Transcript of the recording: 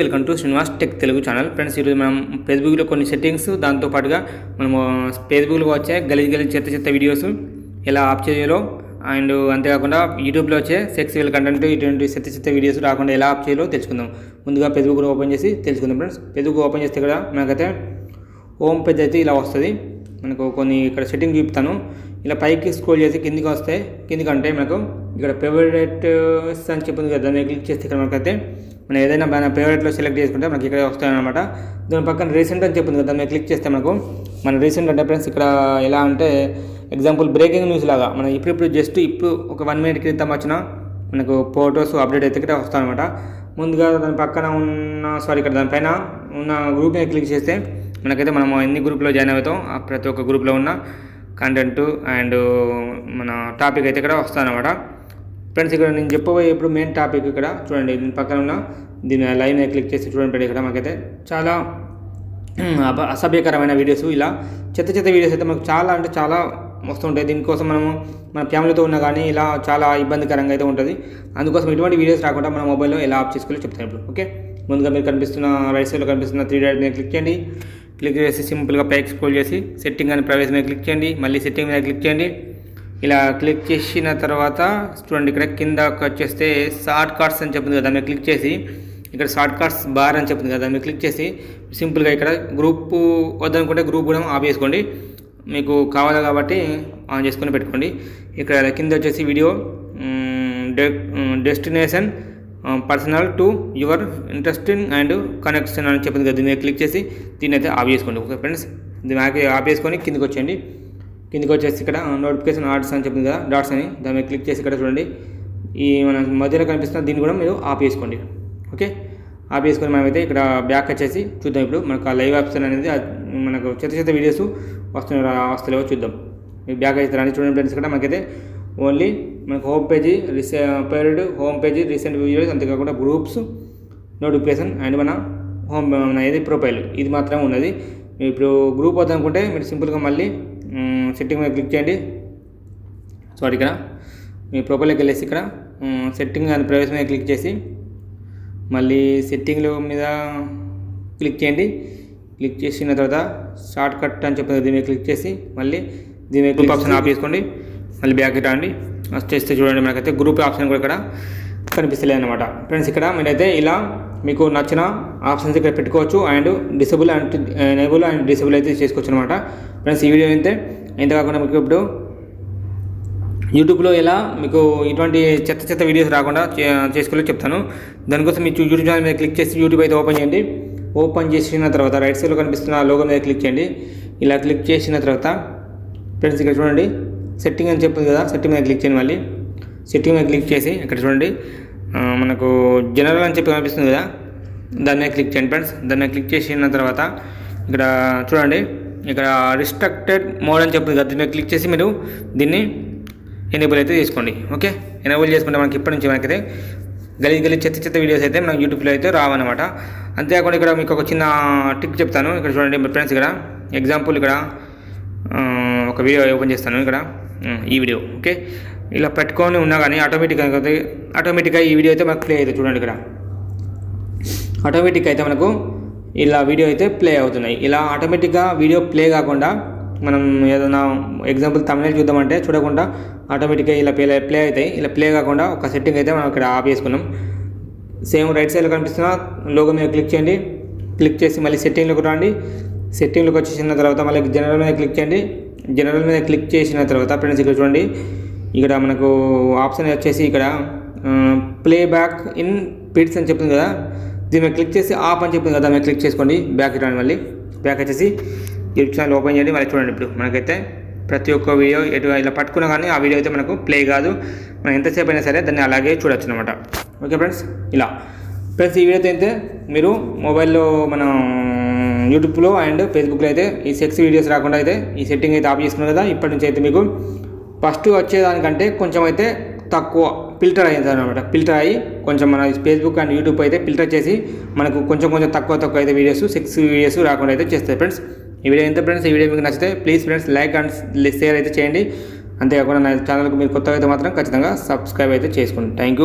Welcome to Srinivas tech Telugu channel. Friends, ఈరోజు మనం ఫేస్బుక్లో కొన్ని సెట్టింగ్స్, దాంతోపాటుగా మనము ఫేస్బుక్లో వచ్చే గలీజ్ చెత్త వీడియోస్ ఎలా ఆఫ్ చేయాలో, అండ్ అంతేకాకుండా యూట్యూబ్లో వచ్చే సెక్సువల్ కంటెంట్, ఇటువంటి చెత్త వీడియోస్ రాకుండా ఎలా ఆఫ్ చేయాలో తెలుసుకుందాం. ముందుగా ఫేస్బుక్లో ఓపెన్ చేసి తెలుసుకుందాం. ఫ్రెండ్స్, ఫేస్బుక్ ఓపెన్ చేస్తే ఇక్కడ మనకైతే హోమ్ పేజ్ అయితే ఇలా వస్తుంది. మనకు కొన్ని ఇక్కడ సెట్టింగ్ చూపుతాను. ఇలా పైకి స్క్రోల్ చేసి కిందికి వస్తే, కిందికి మనకు ఇక్కడ ఫేవరెట్స్ అని చెప్పింది కదా, దాన్ని క్లిక్ చేస్తే ఇక్కడ మనకైతే మనం ఏదైనా మన ఫేవరెట్లో సెలెక్ట్ చేసుకుంటే మనకి ఇక్కడ వస్తాయన్నమాట. దాని పక్కన రీసెంట్ అని చెప్పింది కదా, దాన్ని క్లిక్ చేస్తే మనకు మన రీసెంట్ అంటే ఫ్రెండ్స్ ఇక్కడ ఎలా అంటే ఎగ్జాంపుల్ బ్రేకింగ్ న్యూస్ లాగా మనం ఇప్పుడు ఒక 1 minute క్రితం వచ్చిన మనకు ఫొటోస్ అప్డేట్ అయితే ఇక్కడ వస్తాయన్నమాట. ముందుగా దాని పక్కన ఇక్కడ దానిపైన ఉన్న గ్రూప్ మీద క్లిక్ చేస్తే మనకైతే మనం ఎన్ని గ్రూప్లో జాయిన్ అవుతాం ప్రతి ఒక్క గ్రూప్లో ఉన్న కంటెంట్ అండ్ మన టాపిక్ అయితే ఇక్కడ వస్తాయన్నమాట. ఫ్రెండ్స్, ఇక్కడ నేను చెప్పబోయే ఇప్పుడు మెయిన్ టాపిక్ ఇక్కడ చూడండి, దీని పక్కన ఉన్న దీని లైన్ మీద క్లిక్ చేసి చూడండి. ఇక్కడ మనకైతే చాలా అసభ్యకరమైన వీడియోస్, ఇలా చెత్త వీడియోస్ అయితే మనకు చాలా అంటే చాలా వస్తుంటాయి. దీనికోసం మనము మన ఫ్యామిలీతో ఉన్నా కానీ ఇలా చాలా ఇబ్బందికరంగా అయితే ఉంటుంది. అందుకోసం ఇటువంటి వీడియోస్ రాకుండా మన మొబైల్లో ఎలా ఆఫ్ చేసుకోవాలో చెప్తాను ఇప్పుడు. ఓకే, ముందుగా మీరు కనిపిస్తున్న రైట్ సైడ్లో కనిపిస్తున్న 3 డాట్ మీద క్లిక్ చేయండి. క్లిక్ చేసి సింపుల్గా పైకి స్క్రోల్ చేసి సెట్టింగ్ అని ప్రైవసీ మీద క్లిక్ చేయండి. మళ్ళీ సెట్టింగ్ మీద క్లిక్ చేయండి. ఇలా క్లిక్ చేసిన తర్వాత చూడండి, ఇక్కడ కింద వచ్చేస్తే షార్ట్ కట్స్ అని చెప్తుంది కదా, దాన్ని క్లిక్ చేసి ఇక్కడ షార్ట్ కట్స్ బార్ అని చెప్తుంది కదా, దాన్ని క్లిక్ చేసి సింపుల్గా ఇక్కడ గ్రూప్ వద్దనుకుంటే గ్రూప్ కూడా ఆఫ్ చేసుకోండి. మీకు కావాలి కాబట్టి ఆన్ చేసుకొని పెట్టుకోండి. ఇక్కడ కింద వచ్చేసి video destination personal to your interesting and connection అని చెప్పింది కదా, దీన్ని క్లిక్ చేసి దీన్ని అయితే ఆఫ్ చేసుకోండి. ఓకే ఫ్రెండ్స్, దీన్ని ఆఫ్ చేసుకొని కిందికి వచ్చేయండి. కిందికి వచ్చేసి ఇక్కడ నోటిఫికేషన్ ఆర్ట్స్ అని చెప్పింది కదా, డాట్స్ అని, దాన్ని క్లిక్ చేసి ఇక్కడ చూడండి, ఈ మన మధ్యలో కనిపిస్తున్న దీన్ని కూడా మీరు ఆఫ్ చేసుకోండి. ఓకే, ఆఫ్ చేసుకొని మనమైతే ఇక్కడ బ్యాక్ వచ్చేసి చూద్దాం. ఇప్పుడు మనకు ఆ లైవ్ ఆప్షన్ అనేది మనకు చెత్త వీడియోస్ వస్తలేవో చూద్దాం. మీకు బ్యాక్ అయితే రండి. చూడండి ఫ్రెండ్స్, ఇక్కడ మనకైతే ఓన్లీ మనకు home page, favourite home page, recent videos, అంతేకాకుండా గ్రూప్స్, నోటిఫికేషన్ అండ్ మన ఏది ప్రొఫైల్, ఇది మాత్రమే ఉన్నది. ఇప్పుడు గ్రూప్ వద్దనుకుంటే మీరు సింపుల్గా మళ్ళీ సెట్టింగ్ మీద క్లిక్ చేయండి. ఇక్కడ మీ ప్రొఫైల్కి వెళ్ళేసి ఇక్కడ సెట్టింగ్ అండ్ ప్రైవసీ మీద క్లిక్ చేసి మళ్ళీ సెట్టింగ్ల మీద క్లిక్ చేయండి. క్లిక్ చేసిన తర్వాత షార్ట్ కట్ అని చెప్పి దీని మీద క్లిక్ చేసి మళ్ళీ దీని మీద గ్రూప్ ఆప్షన్ ఆఫ్ చేసుకోండి. మళ్ళీ బ్యాక్ రండి. చేస్తే చూడండి, మనకైతే గ్రూప్ ఆప్షన్ కూడా ఇక్కడ కనిపిస్తలేదు అనమాట. ఫ్రెండ్స్, ఇక్కడ మీరైతే ఇలా మీకు నచ్చిన ఆప్షన్స్ ఇక్కడ పెట్టుకోవచ్చు and disable and enable and disable అయితే చేసుకోవచ్చు అనమాట. ఫ్రెండ్స్, ఈ వీడియో అయితే కాకుండా మీకు ఇప్పుడు యూట్యూబ్లో ఎలా మీకు ఇటువంటి చెత్త వీడియోస్ రాకుండా చేసుకోవాలో చెప్తాను. దానికోసం మీ యూట్యూబ్ ఛానల్ మీద క్లిక్ చేసి యూట్యూబ్ అయితే ఓపెన్ చేయండి. ఓపెన్ చేసిన తర్వాత రైట్ సైడ్లో కనిపిస్తున్న లోగో మీద క్లిక్ చేయండి. ఇలా క్లిక్ చేసిన తర్వాత ఫ్రెండ్స్, ఇక్కడ చూడండి సెట్టింగ్ అని చెప్తుంది కదా, సెట్టింగ్ మీద క్లిక్ చేయండి. మళ్ళీ సెట్టింగ్ మీద క్లిక్ చేసి ఇక్కడ చూడండి మనకు జనరల్ అని చెప్పి కనిపిస్తుంది కదా, దాని మీద క్లిక్ చేయండి. ఫ్రెండ్స్, దాని మీద క్లిక్ చేసిన తర్వాత ఇక్కడ చూడండి, ఇక్కడ రిస్ట్రిక్టెడ్ మోడ్ అని చెప్తుంది కదా, దీని మీద క్లిక్ చేసి మీరు దీన్ని ఎనేబుల్ అయితే చేసుకోండి. ఓకే, ఎనేబుల్ చేసుకుంటే మనకి ఇప్పటి నుంచి మనకైతే గలీజ్ చెత్త వీడియోస్ అయితే మనకు యూట్యూబ్లో అయితే రావన్నమాట. అంతేకాకుండా ఇక్కడ మీకు ఒక చిన్న టిక్ చెప్తాను. ఇక్కడ చూడండి ఫ్రెండ్స్, ఇక్కడ ఎగ్జాంపుల్ ఇక్కడ ఒక వీడియో ఓపెన్ చేస్తాను. ఇక్కడ ఈ వీడియో ఓకే, ఇలా పెట్టుకొని ఉన్నా కానీ ఆటోమేటిక్గా ఈ వీడియో అయితే మనకు ప్లే అవుతుంది. చూడండి, ఇక్కడ ఆటోమేటిక్గా అయితే మనకు ఇలా వీడియో అయితే ప్లే అవుతున్నాయి. ఇలా ఆటోమేటిక్గా వీడియో ప్లే కాకుండా మనం ఏదైనా ఎగ్జాంపుల్ తమిళ చూద్దామంటే చూడకుండా ఆటోమేటిక్గా ఇలా ప్లే అవుతాయి. ఇలా ప్లే కాకుండా ఒక సెట్టింగ్ అయితే మనం ఇక్కడ ఆఫ్ చేసుకున్నాం. సేమ్ రైట్ సైడ్లో కనిపిస్తున్న లోగో మీద క్లిక్ చేయండి. క్లిక్ చేసి మళ్ళీ సెట్టింగ్లోకి రండి. సెట్టింగ్లోకి వచ్చేసిన తర్వాత మళ్ళీ జనరల్ మీద క్లిక్ చేయండి. జనరల్ మీద క్లిక్ చేసిన తర్వాత ఫ్రెండ్స్, ఇక్కడ చూడండి, ఇక్కడ మనకు ఆప్షన్ వచ్చేసి ఇక్కడ ప్లే బ్యాక్ ఇన్ పిట్స్ అని చెప్తుంది కదా, దీని మీద క్లిక్ చేసి ఆఫ్ అని చెప్తుంది కదా, దాని మీద క్లిక్ చేసుకోండి. బ్యాక్ రండి. మళ్ళీ బ్యాక్ వచ్చేసి యూట్యూబ్ ఛానల్ ఓపెన్ చేయండి. మళ్ళీ చూడండి, ఇప్పుడు మనకైతే ప్రతి ఒక్క వీడియో ఇలా పట్టుకున్నా కానీ ఆ వీడియో అయితే మనకు ప్లే కాదు. మనం ఎంతసేపు అయినా సరే దాన్ని అలాగే చూడొచ్చు అనమాట. ఓకే ఫ్రెండ్స్, ఇలా ఫ్రెండ్స్ ఈ వీడియోతో అయితే మీరు మొబైల్లో మన యూట్యూబ్లో అండ్ ఫేస్బుక్లో అయితే ఈ సెక్స్ వీడియోస్ రాకుండా అయితే ఈ సెట్టింగ్ అయితే ఆఫ్ చేసుకున్నారు కదా. ఇప్పటి నుంచి అయితే మీకు ఫస్ట్ వచ్చేదానికంటే కొంచెం అయితే తక్కువ ఫిల్టర్ అయ్యింది అనమాట. ఫిల్టర్ అయ్యి కొంచెం మన ఫేస్బుక్ అండ్ యూట్యూబ్ అయితే ఫిల్టర్ చేసి మనకు కొంచెం తక్కువ అయితే వీడియోస్, సెక్స్ వీడియోస్ రాకుండా అయితే చేస్తాయి. ఫ్రెండ్స్, ఈ వీడియో ఎంత ఫ్రెండ్స్, ఈ వీడియో మీకు నచ్చితే please friends like and share అయితే చేయండి. అంతేకాకుండా నా ఛానల్కి మీరు కొత్తగా అయితే మాత్రం ఖచ్చితంగా సబ్స్క్రైబ్ అయితే చేసుకోండి. Thank you.